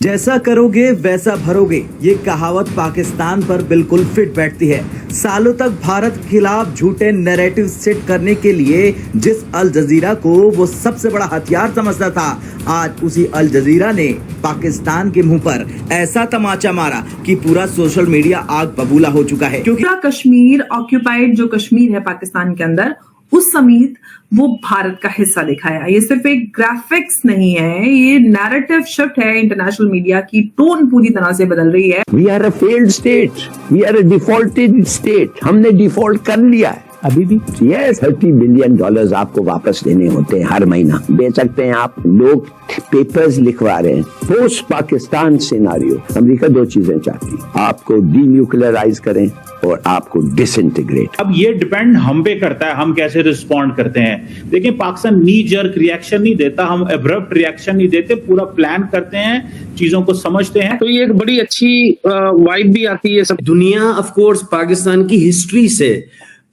जैसा करोगे वैसा भरोगे, ये कहावत पाकिस्तान पर बिल्कुल फिट बैठती है। सालों तक भारत के खिलाफ झूठे नैरेटिव सेट करने के लिए जिस अल जजीरा को वो सबसे बड़ा हथियार समझता था, आज उसी अल जजीरा ने पाकिस्तान के मुंह पर ऐसा तमाचा मारा कि पूरा सोशल मीडिया आग बबूला हो चुका है। क्योंकि कश्मीर ऑक्यूपाइड जो कश्मीर है पाकिस्तान के अंदर, उस समेत वो भारत का हिस्सा दिखाया। ये सिर्फ एक ग्राफिक्स नहीं है, ये नैरेटिव शिफ्ट है। इंटरनेशनल मीडिया की टोन पूरी तरह से बदल रही है। We are a failed state, we are a defaulted state. हमने डिफॉल्ट कर लिया है अभी भी। यस, $30 बिलियन आपको वापस देने होते हैं हर महीना। दे सकते हैं आप। लोग पेपर्स लिखवा रहे हैं। पोस्ट पाकिस्तान सिनारियो, अमेरिका दो चीजें चाहती है, आपको डीन्यूक्लियराइज करें और आपको डिसइंटीग्रेट। अब ये डिपेंड हम पे करता है, हम कैसे रिस्पॉन्ड करते हैं। देखिए, पाकिस्तान नी जर्क रिएक्शन नहीं देता, हम एब्रप्ट रिएक्शन नहीं देते, पूरा प्लान करते हैं, चीजों को समझते हैं। तो ये एक बड़ी अच्छी वाइब भी आती है सब। दुनिया ऑफ कोर्स पाकिस्तान की हिस्ट्री से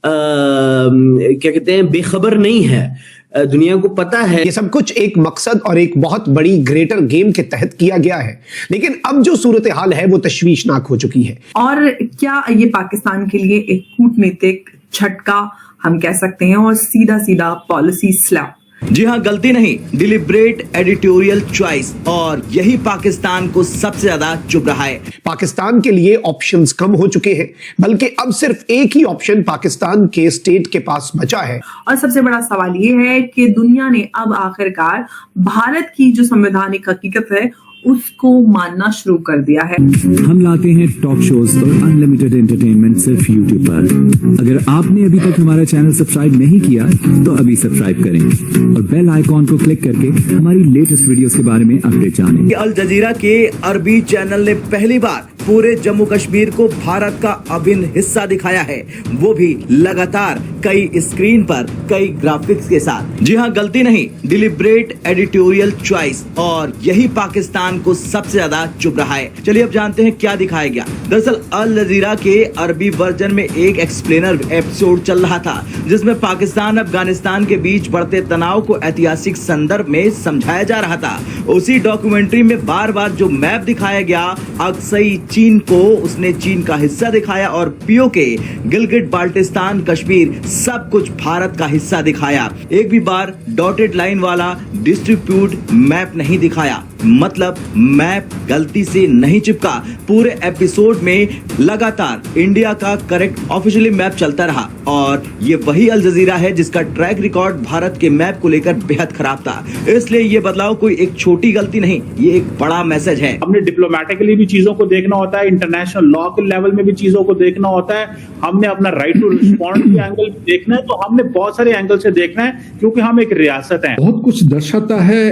क्या कहते हैं, बेखबर नहीं है। दुनिया को पता है ये सब कुछ एक मकसद और एक बहुत बड़ी ग्रेटर गेम के तहत किया गया है, लेकिन अब जो सूरत हाल है वो तशवीशनाक हो चुकी है। और क्या ये पाकिस्तान के लिए एक कूटनीतिक झटका हम कह सकते हैं, और सीधा सीधा पॉलिसी स्लैप। जी हाँ, गलती नहीं, डिलिब्रेट एडिटोरियल चॉइस, और यही पाकिस्तान को सबसे ज्यादा चुभ रहा है। पाकिस्तान के लिए ऑप्शंस कम हो चुके हैं, बल्कि अब सिर्फ एक ही ऑप्शन पाकिस्तान के स्टेट के पास बचा है। और सबसे बड़ा सवाल ये है कि दुनिया ने अब आखिरकार भारत की जो संवैधानिक हकीकत है उसको मानना शुरू कर दिया है। हम लाते हैं टॉक शोज और अनलिमिटेड एंटरटेनमेंट सिर्फ YouTube पर। अगर आपने अभी तक हमारा चैनल सब्सक्राइब नहीं किया तो अभी सब्सक्राइब करें और बेल आइकॉन को क्लिक करके हमारी लेटेस्ट वीडियोस के बारे में अपडेट जानें। अल जजीरा के अरबी चैनल ने पहली बार पूरे जम्मू कश्मीर को भारत का अभिन्न हिस्सा दिखाया है, वो भी लगातार कई स्क्रीन पर कई ग्राफिक्स के साथ। जी हाँ, गलती नहीं, डिलिब्रेट एडिटोरियल चॉइस, और यही पाकिस्तान को सबसे ज्यादा चुभ रहा है। चलिए अब जानते हैं क्या दिखाया गया। दरअसल अल जजीरा के अरबी वर्जन में एक एक्सप्लेनर एपिसोड चल रहा था, जिसमें पाकिस्तान अफगानिस्तान के बीच बढ़ते तनाव को ऐतिहासिक संदर्भ में समझाया जा रहा था। उसी डॉक्यूमेंट्री में बार बार जो मैप दिखाया गया, अक्सई चीन को उसने चीन का हिस्सा दिखाया, और पीओके, गिलगिट बाल्टिस्तान, कश्मीर, सब कुछ भारत का हिस्सा दिखाया। एक भी बार डॉटेड लाइन वाला डिस्ट्रीब्यूट मैप नहीं दिखाया, मतलब मैप गलती से नहीं चिपका। पूरे एपिसोड में लगातार इंडिया का करेक्ट ऑफिशियली मैप चलता रहा, और ये वही अल जजीरा है जिसका ट्रैक रिकॉर्ड भारत के मैप को लेकर बेहद खराब था। इसलिए ये बदलाव कोई एक छोटी गलती नहीं, ये एक बड़ा मैसेज है। हमने डिप्लोमेटिकली भी चीजों को देखना होता है, इंटरनेशनल लॉ के लेवल में भी चीजों को देखना होता है। हमने अपना राइट टू रिस्पॉन्ड के एंगल देखना है, तो हमने बहुत सारे एंगल से देखना है, क्योंकि हम एक रियासत है। बहुत कुछ दर्शाता है,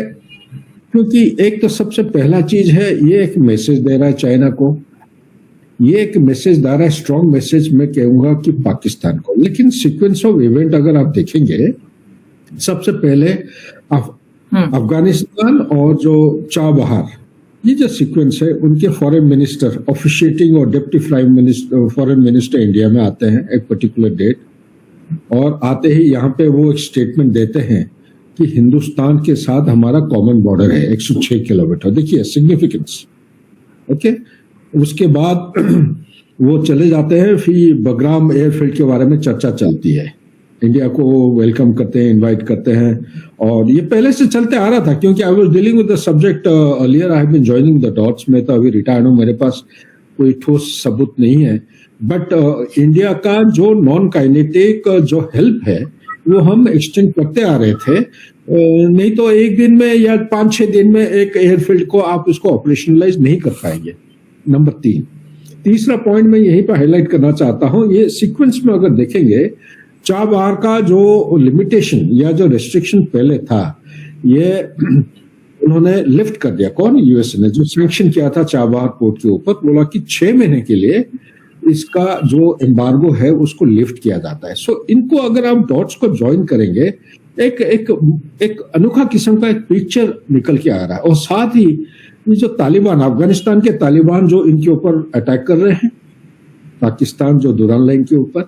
क्योंकि एक तो सबसे पहला चीज है, ये एक मैसेज दे रहा है चाइना को, ये एक मैसेज दे रहा है, स्ट्रॉन्ग मैसेज मैं कहूंगा कि पाकिस्तान को। लेकिन सीक्वेंस ऑफ इवेंट अगर आप देखेंगे, सबसे पहले अफगानिस्तान और जो चाबहार, ये जो सीक्वेंस है, उनके फॉरेन मिनिस्टर ऑफिशिएटिंग और डिप्टी फॉरेन मिनिस्टर इंडिया में आते हैं एक पर्टिकुलर डेट, और आते ही यहाँ पे वो एक स्टेटमेंट देते हैं कि हिंदुस्तान के साथ हमारा कॉमन बॉर्डर है 106 किलोमीटर। देखिए सिग्निफिकेंस। ओके, उसके बाद वो चले जाते हैं, फिर बगराम एयरफील्ड के बारे में चर्चा चलती है। इंडिया को वेलकम करते हैं, इनवाइट करते हैं, और ये पहले से चलते आ रहा था, क्योंकि I was dealing with the subject earlier. I have been joining the dots. मैं तो अभी रिटायर्ड हूं, मेरे पास कोई ठोस सबूत नहीं है, बट इंडिया का जो नॉन काइनेटिक जो हेल्प है वो हम एक्सटेंड करते आ रहे थे। नहीं तो एक दिन में या 5-6 दिन में एक एयरफील्ड को आप उसको ऑपरेशनलाइज नहीं कर पाएंगे। नंबर 3, तीसरा पॉइंट मैं यहीं पर हाईलाइट करना चाहता हूं, ये सीक्वेंस में अगर देखेंगे, चाबहार का जो लिमिटेशन या जो रेस्ट्रिक्शन पहले था, ये उन्होंने लिफ्ट कर दिया। कौन? यूएस ने, जो सैंक्शन किया था चाबहार पोर्ट के ऊपर, बोला कि 6 महीने के लिए इसका जो एम्बार्गो है उसको लिफ्ट किया जाता है। सो इनको अगर आप डॉट्स को ज्वाइन करेंगे, एक अनोखा किस्म का एक पिक्चर निकल के आ रहा है। और साथ ही ये जो तालिबान, अफगानिस्तान के तालिबान जो इनके ऊपर अटैक कर रहे हैं, पाकिस्तान जो दुरान लाइन के ऊपर,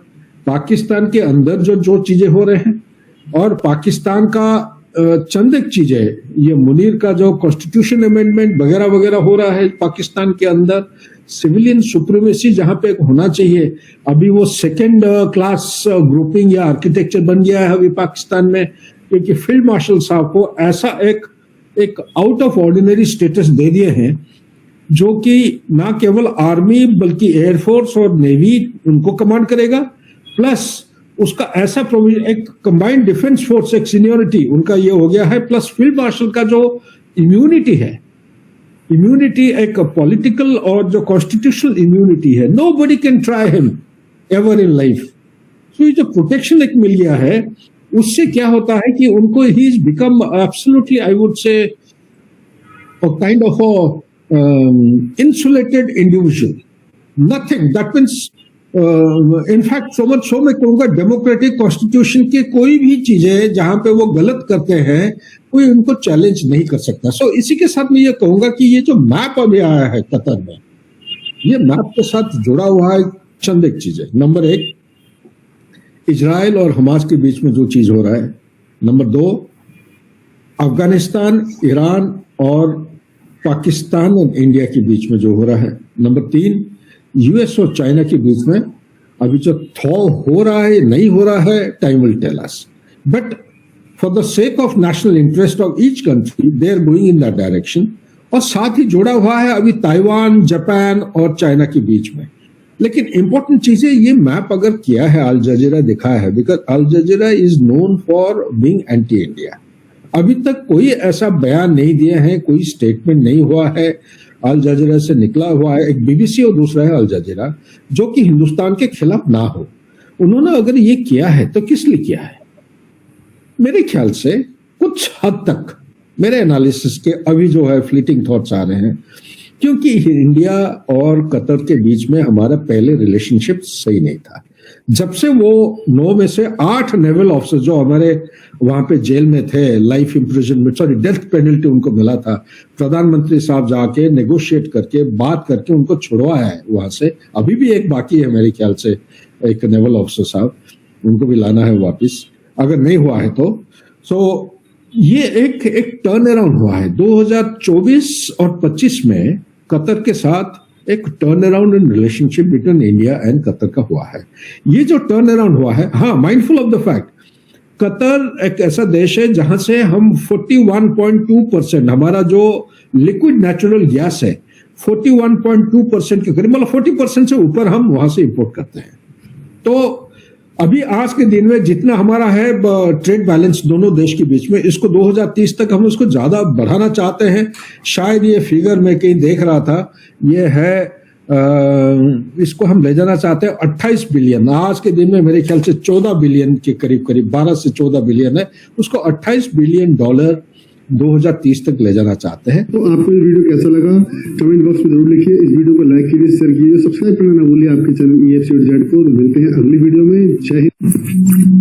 पाकिस्तान के अंदर जो चीजें हो रहे हैं, और पाकिस्तान का चंद एक चीजें, ये मुनीर का जो कॉन्स्टिट्यूशन अमेंडमेंट वगैरह वगैरह हो रहा है पाकिस्तान के अंदर, सिविलियन सुप्रीमेसी जहां पे होना चाहिए, अभी वो सेकेंड क्लास ग्रुपिंग या आर्किटेक्चर बन गया है अभी पाकिस्तान में, क्योंकि फील्ड मार्शल साहब को ऐसा एक आउट ऑफ ऑर्डिनरी स्टेटस दे दिए हैं जो कि ना केवल आर्मी बल्कि एयरफोर्स और नेवी उनको कमांड करेगा, प्लस उसका ऐसा प्रोविजन, एक कंबाइंड डिफेंस फोर्स, एक सीनियोरिटी उनका ये हो गया है, प्लस फील्ड मार्शल का जो इम्यूनिटी है, इम्यूनिटी एक पॉलिटिकल और जो कॉन्स्टिट्यूशनल इम्यूनिटी है, nobody can try him ever in life. तो ये जो प्रोटेक्शन एक मिल गया है, उससे क्या होता है कि उनको he is become absolutely, I would say, kind of insulated individual, nothing that means in fact so much so मैं कहूँगा डेमोक्रेटिक कॉन्स्टिट्यूशन के कोई भी चीजें जहां पे वो गलत करते हैं कोई उनको चैलेंज नहीं कर सकता। सो इसी के साथ मैं ये कहूंगा कि ये जो मैप अभी आया है कतर में, ये मैप के साथ जुड़ा हुआ है चंद एक चीजें। नंबर 1, इजराइल और हमास के बीच में जो चीज हो रहा है। नंबर 2, अफगानिस्तान, ईरान और पाकिस्तान और इंडिया के बीच में जो हो रहा है। नंबर 3, यूएस और चाइना के बीच में अभी जो थॉ हो रहा है नहीं हो रहा है, time will tell us, but for the sake of national interest of each country they are going in that direction. और साथ ही जुड़ा हुआ है अभी ताइवान, जापान और चाइना के बीच में। लेकिन इंपॉर्टेंट चीज है, ये मैप अगर किया है अल जजीरा दिखाया है, because Al Jazeera is known for being anti India. अभी तक कोई ऐसा बयान नहीं दिया है, कोई स्टेटमेंट नहीं हुआ है अल जजीरा से निकला हुआ है, एक बीबीसी और दूसरा है अल जजीरा, जो कि हिंदुस्तान के खिलाफ ना हो। उन्होंने अगर ये किया है तो किस लिए किया है? मेरे ख्याल से कुछ हद तक मेरे एनालिसिस के अभी जो है फ्लीटिंग थॉट्स आ रहे हैं, क्योंकि इंडिया और कतर के बीच में हमारा पहले रिलेशनशिप सही नहीं था। जब से वो 9 में से 8 नेवल ऑफिसर जो हमारे वहां पे जेल में थे, life imprisonment, sorry death penalty उनको मिला था, प्रधानमंत्री साहब जाके नेगोशिएट करके बात करके उनको छुड़वाया है वहां से। अभी भी एक बाकी है मेरे ख्याल से, एक नेवल ऑफिसर साहब, उनको भी लाना है वापिस अगर नहीं हुआ है तो। सो ये एक टर्न अराउंड हुआ है 2024 और 25 में कतर के साथ एक turn around in relationship between India and Qatar का हुआ है। ये जो टर्न अराउंड हुआ है, हाँ, mindful of the fact, Qatar एक ऐसा देश है जहां से हम 41.2% हमारा जो लिक्विड नेचुरल गैस है 41.2% के करीब, मतलब 40% से ऊपर हम वहां से इंपोर्ट करते हैं। तो अभी आज के दिन में जितना हमारा है ट्रेड बैलेंस दोनों देश के बीच में, इसको 2030 तक हम उसको ज्यादा बढ़ाना चाहते हैं। शायद ये फिगर मैं कहीं देख रहा था, ये है इसको हम ले जाना चाहते हैं 28 बिलियन। आज के दिन में मेरे ख्याल से 14 बिलियन के करीब 12 से 14 बिलियन है, उसको 28 बिलियन डॉलर 2030 तक ले जाना चाहते हैं। तो आपको ये वीडियो कैसा लगा कमेंट बॉक्स में जरूर लिखिए। इस वीडियो को लाइक कीजिए, शेयर कीजिए, सब्सक्राइब करना ना भूलिए आपके चैनल EFC को। मिलते हैं अगली वीडियो में। जय हिंद।